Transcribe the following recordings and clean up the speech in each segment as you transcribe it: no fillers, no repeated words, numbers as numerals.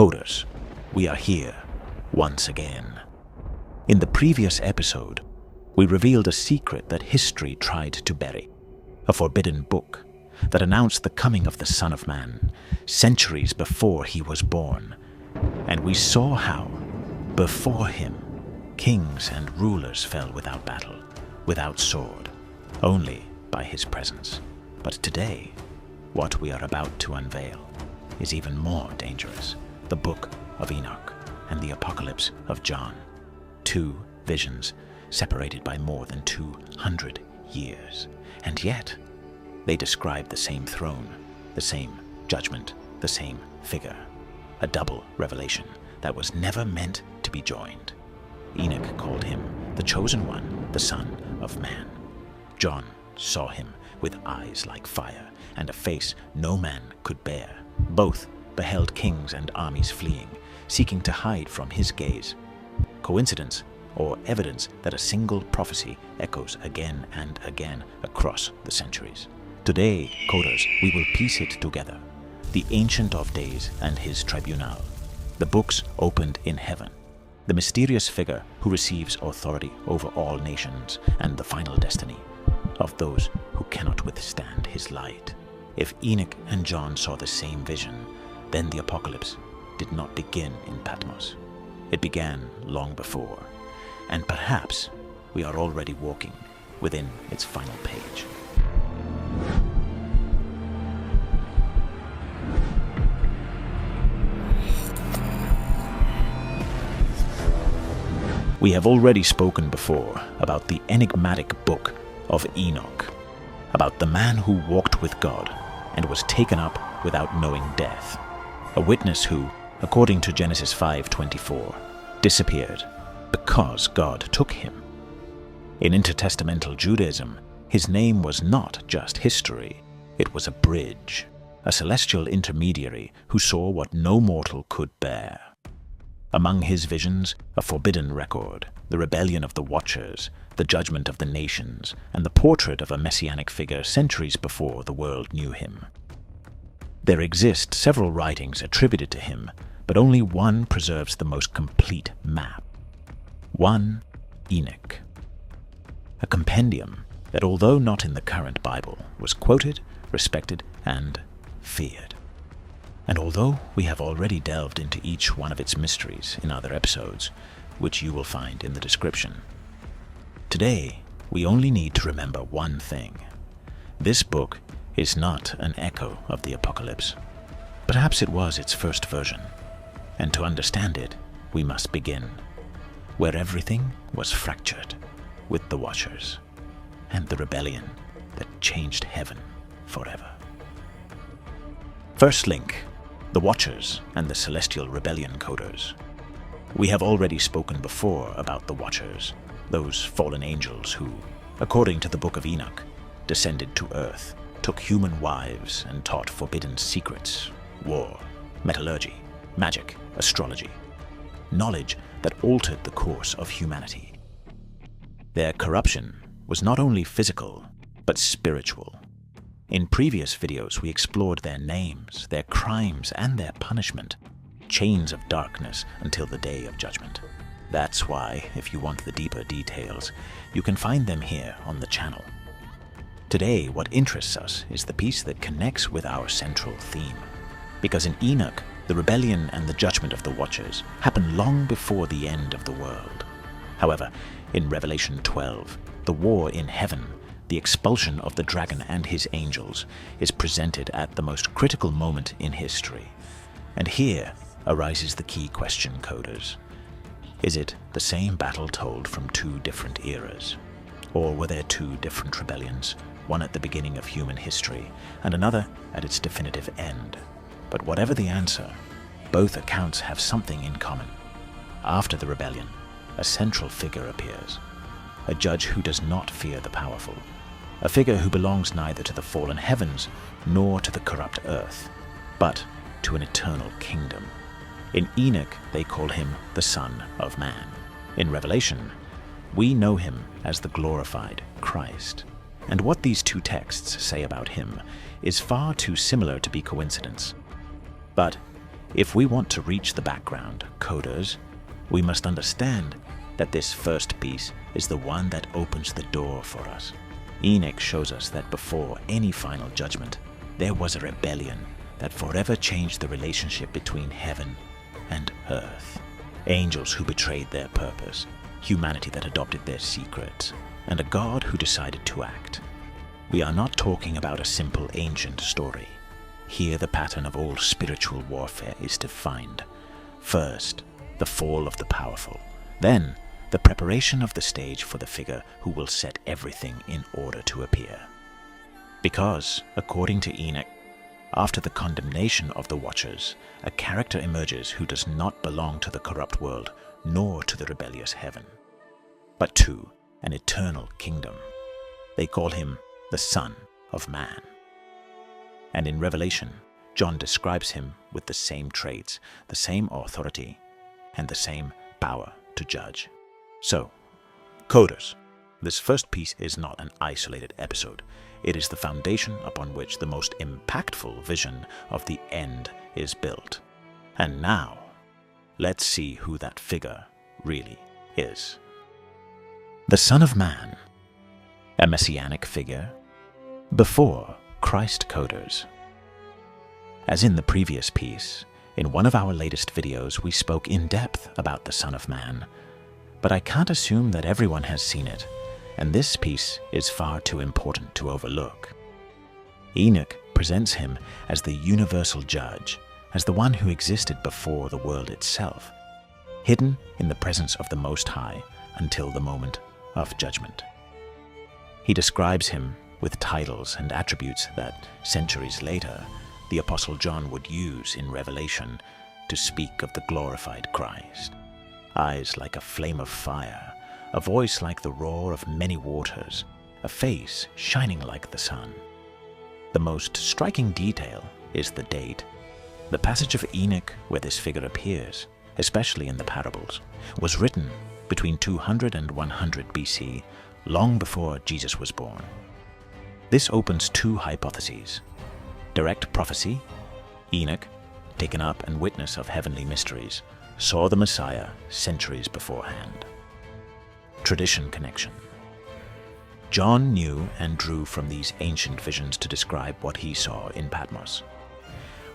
Coders, we are here once again. In the previous episode, we revealed a secret that history tried to bury, a forbidden book that announced the coming of the Son of Man centuries before he was born, and we saw how, before him, kings and rulers fell without battle, without sword, only by his presence. But today, what we are about to unveil is even more dangerous. The Book of Enoch and the Apocalypse of John. Two visions separated by more than 200 years. And yet, they describe the same throne, the same judgment, the same figure. A double revelation that was never meant to be joined. Enoch called him the chosen one, the Son of Man. John saw him with eyes like fire and a face no man could bear. Both beheld kings and armies fleeing, seeking to hide from his gaze. Coincidence or evidence that a single prophecy echoes again and again across the centuries? Today, Coders, we will piece it together. The Ancient of Days and his tribunal. The books opened in heaven. The mysterious figure who receives authority over all nations, and the final destiny of those who cannot withstand his light. If Enoch and John saw the same vision, then the apocalypse did not begin in Patmos. It began long before, and perhaps we are already walking within its final page. We have already spoken before about the enigmatic book of Enoch, about the man who walked with God and was taken up without knowing death, a witness who, according to Genesis 5:24, disappeared because God took him. In intertestamental Judaism, his name was not just history, it was a bridge, a celestial intermediary who saw what no mortal could bear. Among his visions, a forbidden record, the rebellion of the Watchers, the judgment of the nations, and the portrait of a messianic figure centuries before the world knew him. There exist several writings attributed to him, but only one preserves the most complete map. 1 Enoch. A compendium that, although not in the current Bible, was quoted, respected, and feared. And although we have already delved into each one of its mysteries in other episodes, which you will find in the description, today we only need to remember one thing. This book is not an echo of the apocalypse. Perhaps it was its first version, and to understand it, we must begin where everything was fractured with the Watchers and the rebellion that changed heaven forever. First link, the Watchers and the Celestial Rebellion Coders. We have already spoken before about the Watchers, those fallen angels who, according to the Book of Enoch, descended to earth, took human wives, and taught forbidden secrets, war, metallurgy, magic, astrology, knowledge that altered the course of humanity. Their corruption was not only physical, but spiritual. In previous videos, we explored their names, their crimes, and their punishment, chains of darkness until the day of judgment. That's why, if you want the deeper details, you can find them here on the channel. Today, what interests us is the piece that connects with our central theme. Because in Enoch, the rebellion and the judgment of the Watchers happened long before the end of the world. However, in Revelation 12, the war in heaven, the expulsion of the dragon and his angels, is presented at the most critical moment in history. And here arises the key question, Coders. Is it the same battle told from two different eras? Or were there two different rebellions, one at the beginning of human history and another at its definitive end? But whatever the answer, both accounts have something in common. After the rebellion, a central figure appears, a judge who does not fear the powerful, a figure who belongs neither to the fallen heavens nor to the corrupt earth, but to an eternal kingdom. In Enoch, they call him the Son of Man. In Revelation, we know him as the glorified Christ. And what these two texts say about him is far too similar to be coincidence. But If we want to reach the background coders, we must understand that this first piece is the one that opens the door for us. Enoch shows us that before any final judgment, there was a rebellion that forever changed the relationship between heaven and earth. Angels who betrayed their purpose, humanity that adopted their secrets, and a God who decided to act. We are not talking about a simple ancient story. Here the pattern of all spiritual warfare is defined. First, the fall of the powerful. Then, the preparation of the stage for the figure who will set everything in order to appear. Because, according to Enoch, after the condemnation of the Watchers, a character emerges who does not belong to the corrupt world nor to the rebellious heaven, but to an eternal kingdom. They call him the Son of Man. And in Revelation, John describes him with the same traits, the same authority, and the same power to judge. So, coders, this first piece is not an isolated episode. It is the foundation upon which the most impactful vision of the end is built. And now, let's see who that figure really is. The Son of Man, a messianic figure before Christ coders. As in the previous piece, in one of our latest videos we spoke in depth about the Son of Man, but I can't assume that everyone has seen it, and this piece is far too important to overlook. Enoch presents him as the universal judge, as the one who existed before the world itself, hidden in the presence of the Most High until the moment of judgment. He describes him with titles and attributes that, centuries later, the Apostle John would use in Revelation to speak of the glorified Christ. Eyes like a flame of fire, a voice like the roar of many waters, a face shining like the sun. The most striking detail is the date. The passage of Enoch where this figure appears, especially in the parables, was written between 200 and 100 BC, long before Jesus was born. This opens two hypotheses. Direct prophecy, Enoch, taken up and witness of heavenly mysteries, saw the Messiah centuries beforehand. Tradition connection. John knew and drew from these ancient visions to describe what he saw in Patmos.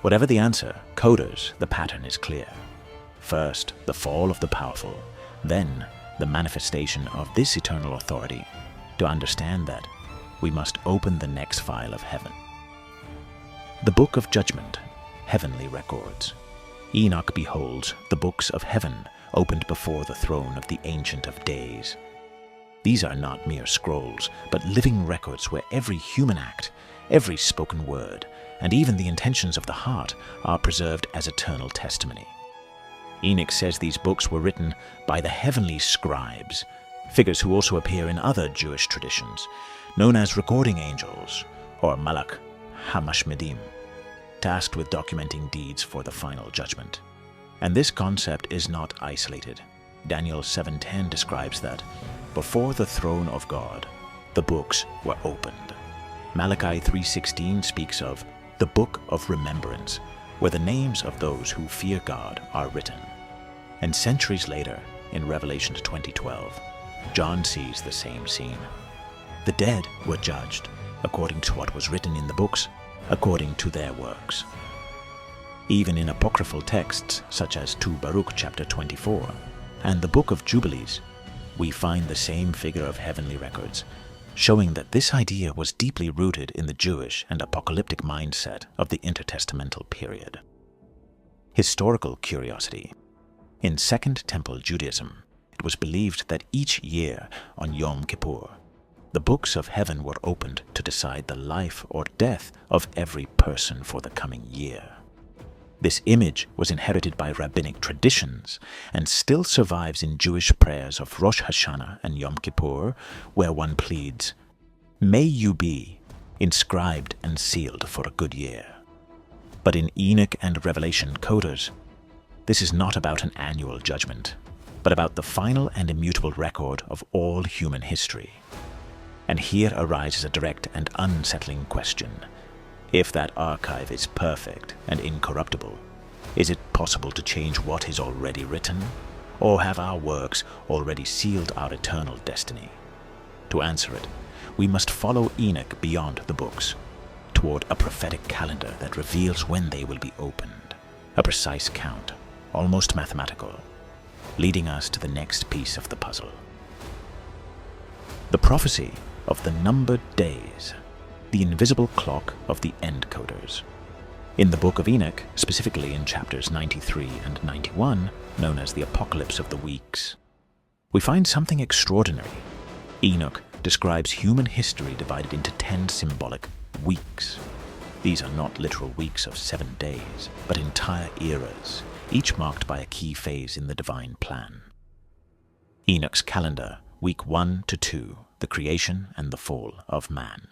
Whatever the answer, coders, the pattern is clear. First, the fall of the powerful, then the manifestation of this eternal authority. To understand that, we must open the next file of heaven. The Book of Judgment, Heavenly Records. Enoch beholds the books of heaven opened before the throne of the Ancient of Days. These are not mere scrolls, but living records where every human act, every spoken word, and even the intentions of the heart are preserved as eternal testimony. Enoch says these books were written by the heavenly scribes, figures who also appear in other Jewish traditions, known as recording angels, or Malach Hamashmedim, tasked with documenting deeds for the final judgment. And this concept is not isolated. Daniel 7:10 describes that before the throne of God, the books were opened. Malachi 3:16 speaks of the book of remembrance, where the names of those who fear God are written. And centuries later, in Revelation 20:12, John sees the same scene. The dead were judged according to what was written in the books, according to their works. Even in apocryphal texts such as 2 Baruch chapter 24 and the Book of Jubilees, we find the same figure of heavenly records, showing that this idea was deeply rooted in the Jewish and apocalyptic mindset of the intertestamental period. Historical curiosity. In Second Temple Judaism, it was believed that each year on Yom Kippur, the books of heaven were opened to decide the life or death of every person for the coming year. This image was inherited by rabbinic traditions and still survives in Jewish prayers of Rosh Hashanah and Yom Kippur, where one pleads, "May you be inscribed and sealed for a good year." But in Enoch and Revelation coders, this is not about an annual judgment, but about the final and immutable record of all human history. And here arises a direct and unsettling question. If that archive is perfect and incorruptible, Is it possible to change what is already written? Or have our works already sealed our eternal destiny? To answer it, we must follow Enoch beyond the books, toward a prophetic calendar that reveals when they will be opened, a precise count, almost mathematical, leading us to the next piece of the puzzle. The prophecy of the numbered days, the invisible clock of the end coders. In the book of Enoch, specifically in chapters 93 and 91, known as the Apocalypse of the Weeks, we find something extraordinary. Enoch describes human history divided into 10 symbolic weeks. These are not literal weeks of 7 days, but entire eras, each marked by a key phase in the divine plan. Enoch's calendar, week 1 to 2, the creation and the fall of man.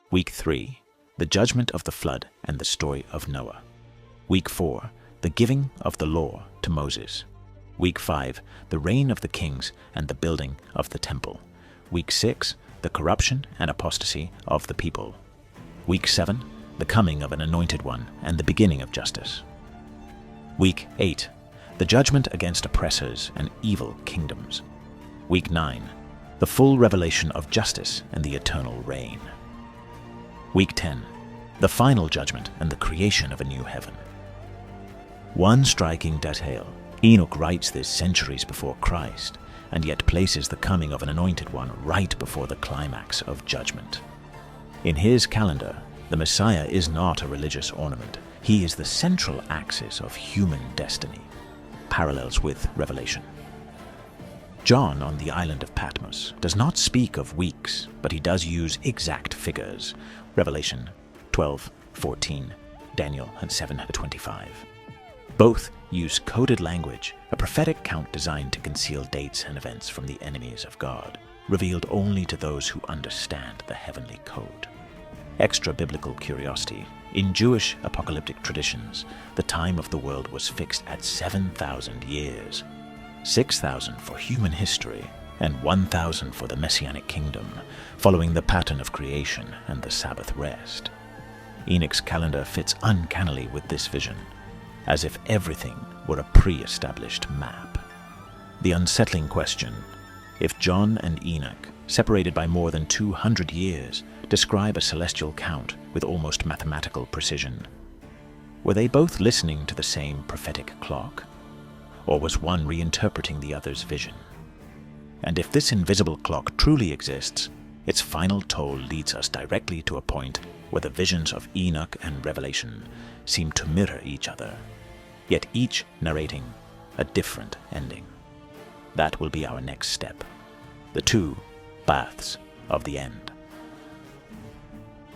Week 3, the judgment of the flood and the story of Noah. Week 4, the giving of the law to Moses. Week 5, the reign of the kings and the building of the temple. Week 6, the corruption and apostasy of the people. Week 7, the coming of an anointed one and the beginning of justice. Week 8, the judgment against oppressors and evil kingdoms. Week 9, the full revelation of justice and the eternal reign. Week 10, the final judgment and the creation of a new heaven. One striking detail, Enoch writes this centuries before Christ, and yet places the coming of an anointed one right before the climax of judgment. In his calendar, the Messiah is not a religious ornament. He is the central axis of human destiny. Parallels with Revelation. John on the island of Patmos does not speak of weeks, but he does use exact figures. Revelation 12:14, Daniel 7:25. Both use coded language, a prophetic count designed to conceal dates and events from the enemies of God, revealed only to those who understand the heavenly code. Extra biblical curiosity. In Jewish apocalyptic traditions, the time of the world was fixed at 7,000 years, 6,000 for human history, and 1,000 for the Messianic kingdom, following the pattern of creation and the Sabbath rest. Enoch's calendar fits uncannily with this vision, as if everything were a pre-established map. The unsettling question: if John and Enoch, separated by more than 200 years, describe a celestial count with almost mathematical precision, were they both listening to the same prophetic clock? Or was one reinterpreting the other's vision? And if this invisible clock truly exists, its final toll leads us directly to a point where the visions of Enoch and Revelation seem to mirror each other, yet each narrating a different ending. That will be our next step. The two paths of the end.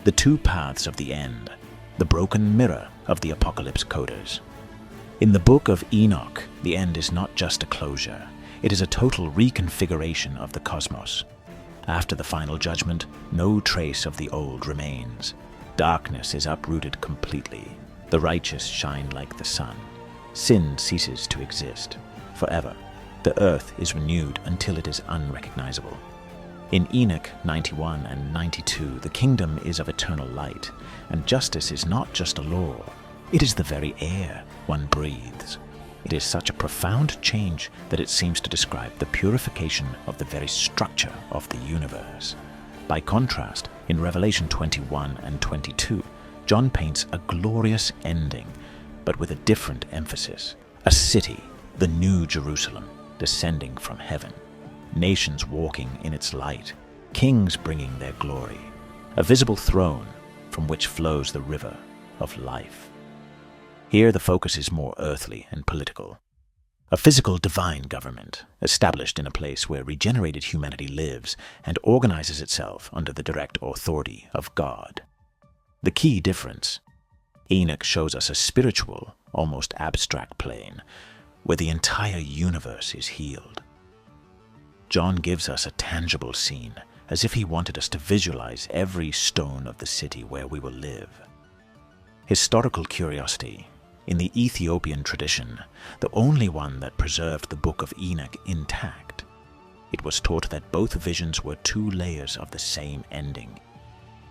The two paths of the end, the broken mirror of the apocalypse coders. In the book of Enoch, the end is not just a closure, it is a total reconfiguration of the cosmos. After the final judgment, no trace of the old remains. Darkness is uprooted completely. The righteous shine like the sun. Sin ceases to exist forever. The earth is renewed until it is unrecognizable. In Enoch 91 and 92, the kingdom is of eternal light, and justice is not just a law. It is the very air one breathes. It is such a profound change that it seems to describe the purification of the very structure of the universe. By contrast, in Revelation 21 and 22, John paints a glorious ending, but with a different emphasis. A city, the New Jerusalem, descending from heaven. Nations walking in its light, kings bringing their glory. A visible throne from which flows the river of life. Here the focus is more earthly and political. A physical divine government, established in a place where regenerated humanity lives and organizes itself under the direct authority of God. The key difference: Enoch shows us a spiritual, almost abstract plane, where the entire universe is healed. John gives us a tangible scene, as if he wanted us to visualize every stone of the city where we will live. Historical curiosity. In the Ethiopian tradition, the only one that preserved the Book of Enoch intact, it was taught that both visions were two layers of the same ending.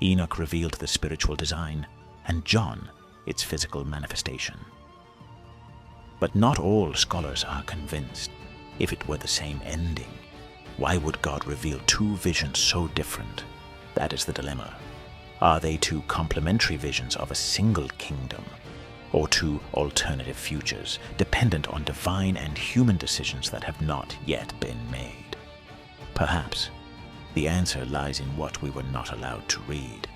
Enoch revealed the spiritual design, and John its physical manifestation. But not all scholars are convinced. If it were the same ending, why would God reveal two visions so different? That is the dilemma. Are they two complementary visions of a single kingdom, or two alternative futures, dependent on divine and human decisions that have not yet been made? Perhaps the answer lies in what we were not allowed to read,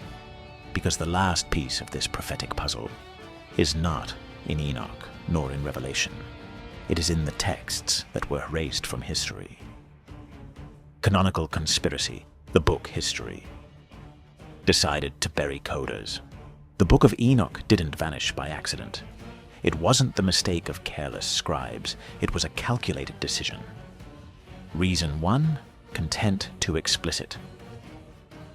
because the last piece of this prophetic puzzle is not in Enoch nor in Revelation. It is in the texts that were erased from history. Canonical conspiracy, the book history, decided to bury coders. The Book of Enoch didn't vanish by accident. It wasn't the mistake of careless scribes. It was a calculated decision. Reason 1, content too explicit.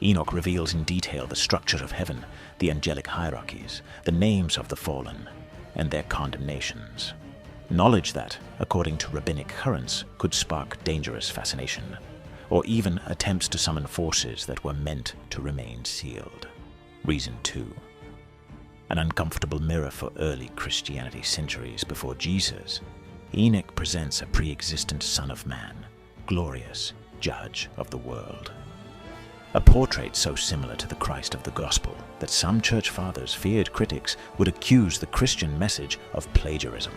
Enoch reveals in detail the structure of heaven, the angelic hierarchies, the names of the fallen, and their condemnations. Knowledge that, according to rabbinic currents, could spark dangerous fascination, or even attempts to summon forces that were meant to remain sealed. Reason 2. An uncomfortable mirror for early Christianity centuries before Jesus, Enoch presents a pre-existent Son of Man, glorious Judge of the world. A portrait so similar to the Christ of the Gospel that some church fathers feared critics would accuse the Christian message of plagiarism,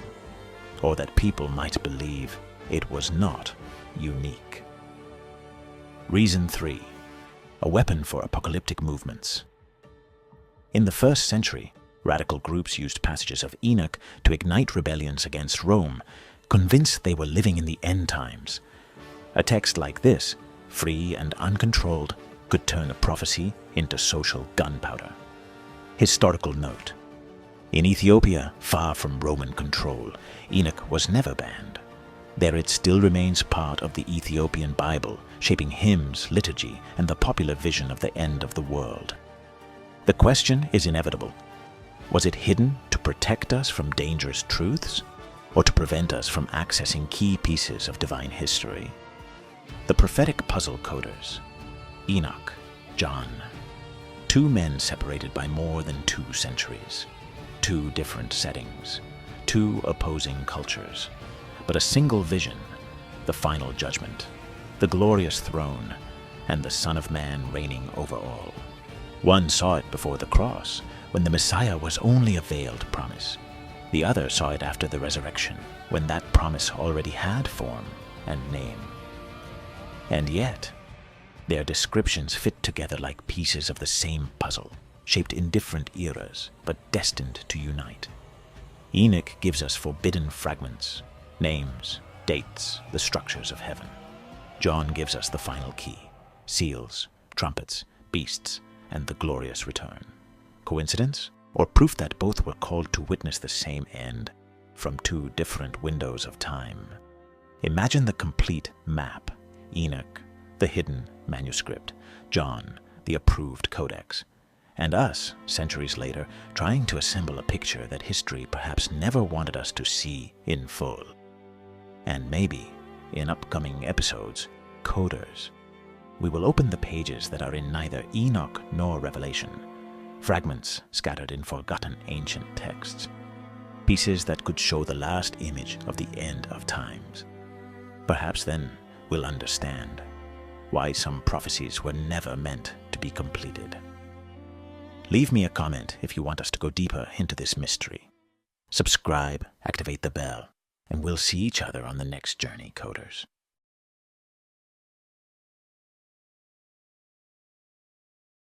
or that people might believe it was not unique. Reason 3. A weapon for apocalyptic movements. In the first century, radical groups used passages of Enoch to ignite rebellions against Rome, convinced they were living in the end times. A text like this, free and uncontrolled, could turn a prophecy into social gunpowder. Historical note. In Ethiopia, far from Roman control, Enoch was never banned. There it still remains part of the Ethiopian Bible, shaping hymns, liturgy, and the popular vision of the end of the world. The question is inevitable. Was it hidden to protect us from dangerous truths, or to prevent us from accessing key pieces of divine history? The prophetic puzzle coders. Enoch, John. Two men separated by more than 2 centuries. 2 different settings. 2 opposing cultures. But a single vision, the final judgment, the glorious throne, and the Son of Man reigning over all. One saw it before the cross, when the Messiah was only a veiled promise. The other saw it after the resurrection, when that promise already had form and name. And yet, their descriptions fit together like pieces of the same puzzle, shaped in different eras, but destined to unite. Enoch gives us forbidden fragments, names, dates, the structures of heaven. John gives us the final key, seals, trumpets, beasts, and the glorious return. Coincidence? Or proof that both were called to witness the same end from 2 different windows of time? Imagine the complete map. Enoch, the hidden manuscript. John, the approved codex. And us, centuries later, trying to assemble a picture that history perhaps never wanted us to see in full. And maybe, in upcoming episodes, coders, we will open the pages that are in neither Enoch nor Revelation, fragments scattered in forgotten ancient texts, pieces that could show the last image of the end of times. Perhaps then we'll understand why some prophecies were never meant to be completed. Leave me a comment if you want us to go deeper into this mystery. Subscribe, activate the bell, and we'll see each other on the next journey, coders.